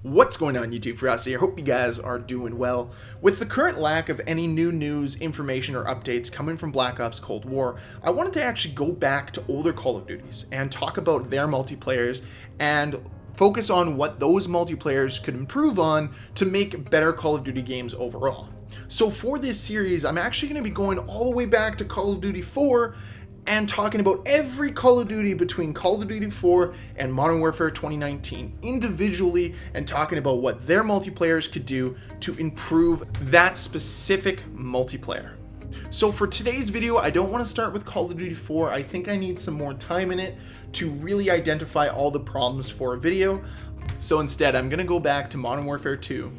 What's going on, YouTube? Ferocity. I hope you guys are doing well. With the current lack of any new news, information, or updates coming from Black Ops Cold War, I wanted to actually go back to older Call of Duties and talk about their multiplayers and focus on what those multiplayers could improve on to make better Call of Duty games overall. So for this series, I'm actually going to be going all the way back to Call of Duty 4 and talking about every Call of Duty between Call of Duty 4 and Modern Warfare 2019 individually, and talking about what their multiplayers could do to improve that specific multiplayer. So for today's video, I don't want to start with Call of Duty 4. I think I need some more time in it to really identify all the problems for a video. So instead, I'm going to go back to Modern Warfare 2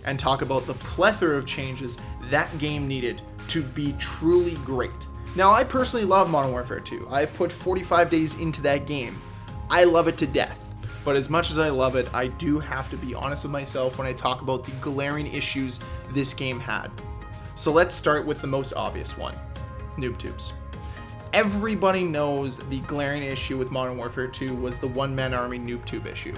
and talk about the plethora of changes that game needed to be truly great. Now, I personally love Modern Warfare 2. I've put 45 days into that game. I love it to death. But as much as I love it, I do have to be honest with myself when I talk about the glaring issues this game had. So let's start with the most obvious one, Noob Tubes. Everybody knows the glaring issue with Modern Warfare 2 was the one-man army Noob Tube issue,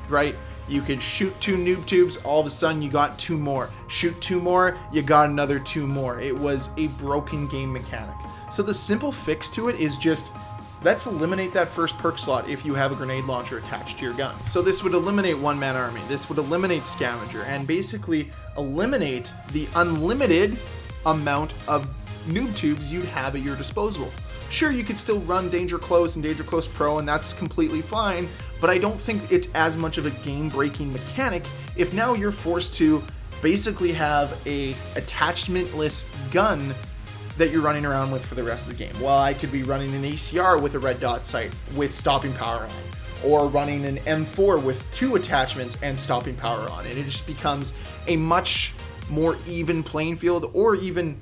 right? You could shoot 2 Noob Tubes, all of a sudden you got 2 more. Shoot 2 more, you got another 2 more. It was a broken game mechanic. So the simple fix to it is just, let's eliminate that first perk slot if you have a grenade launcher attached to your gun. So this would eliminate one-man army, this would eliminate scavenger, and basically eliminate the unlimited amount of Noob Tubes you'd have at your disposal. Sure, you could still run Danger Close and Danger Close Pro, and that's completely fine, but I don't think it's as much of a game-breaking mechanic if now you're forced to basically have a attachmentless gun that you're running around with for the rest of the game. Well, I could be running an ACR with a red dot sight with stopping power on, or running an M4 with 2 attachments and stopping power on, and it just becomes a much more even playing field, or even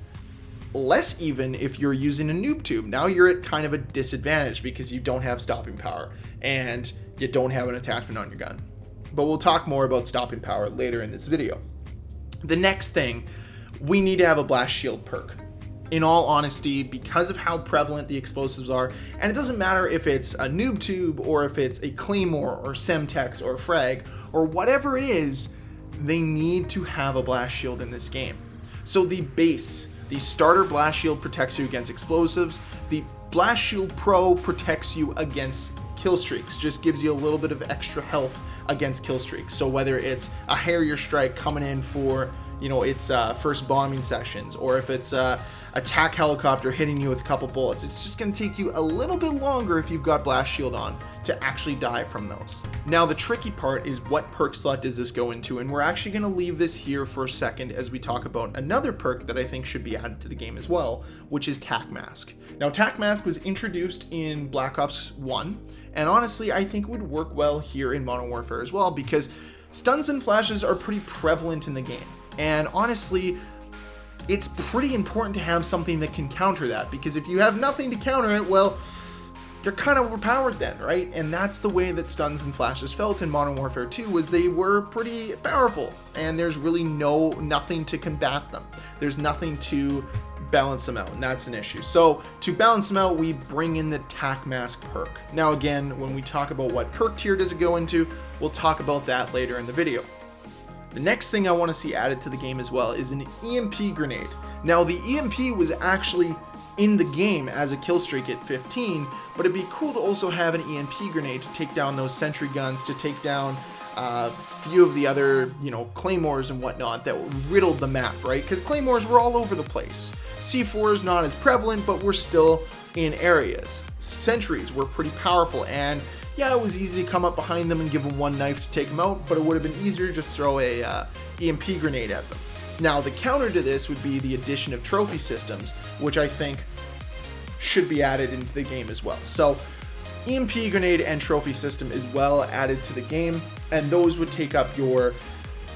less even if you're using a Noob Tube. Now you're at kind of a disadvantage because you don't have stopping power and you don't have an attachment on your gun. But we'll talk more about stopping power later in this video. The next thing, we need to have a blast shield perk. In all honesty, because of how prevalent the explosives are, and it doesn't matter if it's a Noob Tube or if it's a Claymore or Semtex or Frag or whatever it is, they need to have a blast shield in this game. So the starter blast shield protects you against explosives. The blast shield pro protects you against kill streaks, just gives you a little bit of extra health against kill streaks. So whether it's a Harrier strike coming in for, its first bombing sessions, or if it's a attack helicopter hitting you with a couple bullets, it's just going to take you a little bit longer if you've got blast shield on to actually die from those. Now the tricky part is, what perk slot does this go into? And we're actually going to leave this here for a second as we talk about another perk that I think should be added to the game as well, which is Tack Mask. Now Tack Mask was introduced in Black Ops 1, and honestly I think it would work well here in Modern Warfare as well, because stuns and flashes are pretty prevalent in the game, and honestly it's pretty important to have something that can counter that, because if you have nothing to counter it, well, they're kind of overpowered then, right? And that's the way that stuns and flashes felt in Modern Warfare 2, was they were pretty powerful, and there's really nothing to combat them. There's nothing to balance them out, and that's an issue. So to balance them out, we bring in the Tack Mask perk. Now again, when we talk about what perk tier does it go into, we'll talk about that later in the video. The next thing I want to see added to the game as well is an EMP grenade. Now the EMP was actually in the game as a kill streak at 15, but it'd be cool to also have an EMP grenade to take down those sentry guns, to take down a few of the other, claymores and whatnot that riddled the map, right? Because claymores were all over the place. C4 is not as prevalent, but we're still in areas. Sentries were pretty powerful, and yeah, it was easy to come up behind them and give them one knife to take them out, but it would have been easier to just throw a EMP grenade at them. Now, the counter to this would be the addition of trophy systems, which I think should be added into the game as well. So, EMP grenade and trophy system is well added to the game, and those would take up your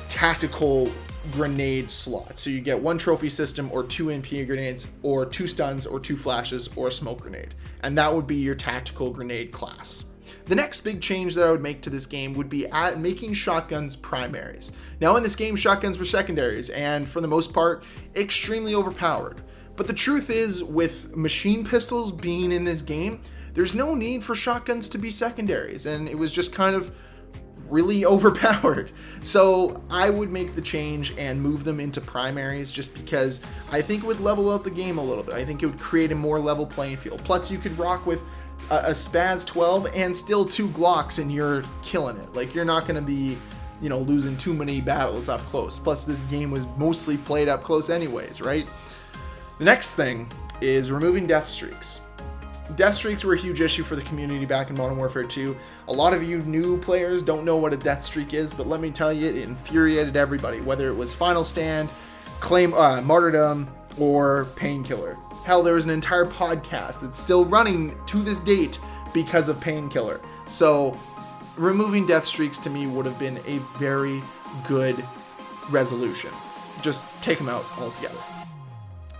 tactical grenade slot. So you get 1 trophy system, or 2 EMP grenades, or 2 stuns, or 2 flashes, or a smoke grenade. And that would be your tactical grenade class. The next big change that I would make to this game would be making shotguns primaries. Now in this game, shotguns were secondaries, and for the most part, extremely overpowered. But the truth is, with machine pistols being in this game, there's no need for shotguns to be secondaries, and it was just kind of really overpowered. So I would make the change and move them into primaries, just because I think it would level out the game a little bit. I think it would create a more level playing field. Plus, you could rock with a Spaz 12 and still 2 Glocks and you're killing it. Like, you're not going to be, you know, losing too many battles up close. Plus, this game was mostly played up close anyways, right? The next thing is removing death streaks. Death streaks were a huge issue for the community back in Modern Warfare 2. A lot of you new players don't know what a death streak is, but let me tell you, it infuriated everybody, whether it was Final Stand, Martyrdom, or Painkiller. Hell, there was an entire podcast that's still running to this date because of Painkiller. So removing death streaks to me would have been a very good resolution. Just take them out altogether.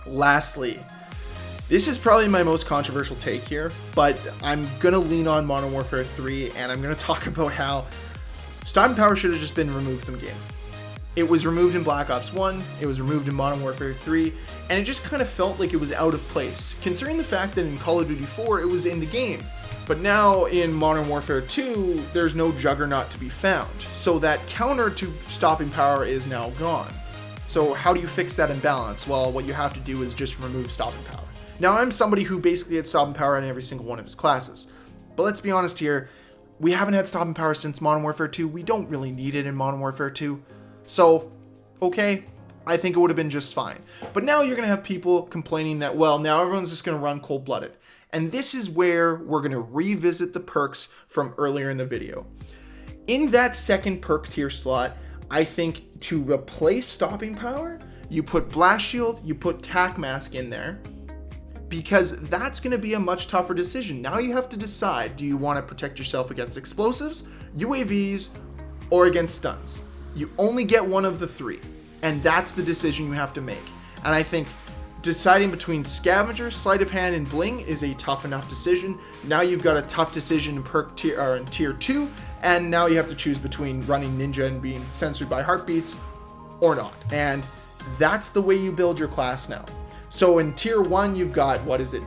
Lastly, this is probably my most controversial take here, but I'm going to lean on Modern Warfare 3, and I'm going to talk about how stopping power should have just been removed from the game. It was removed in Black Ops 1, it was removed in Modern Warfare 3, and it just kind of felt like it was out of place, considering the fact that in Call of Duty 4 it was in the game. But now in Modern Warfare 2, there's no Juggernaut to be found, so that counter to stopping power is now gone. So how do you fix that imbalance? Well, what you have to do is just remove stopping power. Now, I'm somebody who basically had stopping power in every single one of his classes, but let's be honest here, we haven't had stopping power since Modern Warfare 2. We don't really need it in Modern Warfare 2. So, okay, I think it would have been just fine. But now you're going to have people complaining that, well, now everyone's just going to run cold-blooded. And this is where we're going to revisit the perks from earlier in the video. In that second perk tier slot, I think to replace stopping power, you put Blast Shield, you put Tack Mask in there, because that's going to be a much tougher decision. Now you have to decide, do you want to protect yourself against explosives, UAVs, or against stuns? You only get one of the three, and that's the decision you have to make. And I think deciding between Scavenger, Sleight of Hand, and Bling is a tough enough decision. Now you've got a tough decision in perk tier, or in tier 2, and now you have to choose between running Ninja and being censored by heartbeats or not. And that's the way you build your class now. So in tier 1, you've got,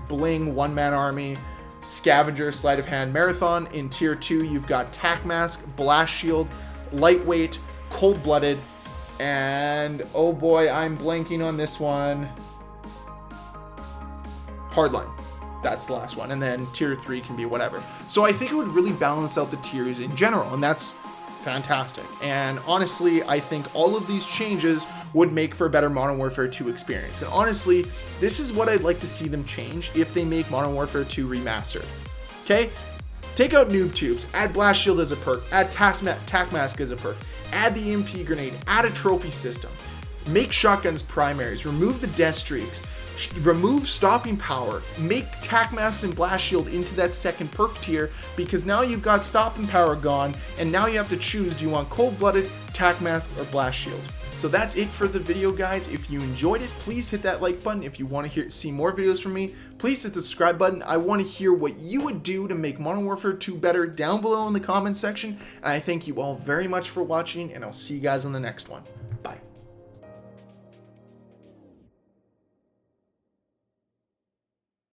Bling, one-man army, Scavenger, Sleight of Hand, Marathon. In tier 2, you've got Tack Mask, Blast Shield, Lightweight, Cold-Blooded, and oh boy, I'm blanking on this one. Hardline. That's the last one. And then tier 3 can be whatever. So I think it would really balance out the tiers in general, and that's fantastic. And honestly, I think all of these changes would make for a better Modern Warfare 2 experience. And honestly, this is what I'd like to see them change if they make Modern Warfare 2 remastered. Okay? Take out Noob Tubes, add Blast Shield as a perk, add Tack Mask as a perk, add the Emp Grenade, add a trophy system, make shotguns primaries, remove the death streaks, remove stopping power, make Tack Mask and Blast Shield into that second perk tier, because now you've got stopping power gone, and now you have to choose, do you want Cold-Blooded, Tack Mask, or Blast Shield? So that's it for the video, guys. If you enjoyed it, please hit that like button. If you want to see more videos from me, please hit the subscribe button. I want to hear what you would do to make Modern Warfare 2 better down below in the comments section. And I thank you all very much for watching, and I'll see you guys on the next one.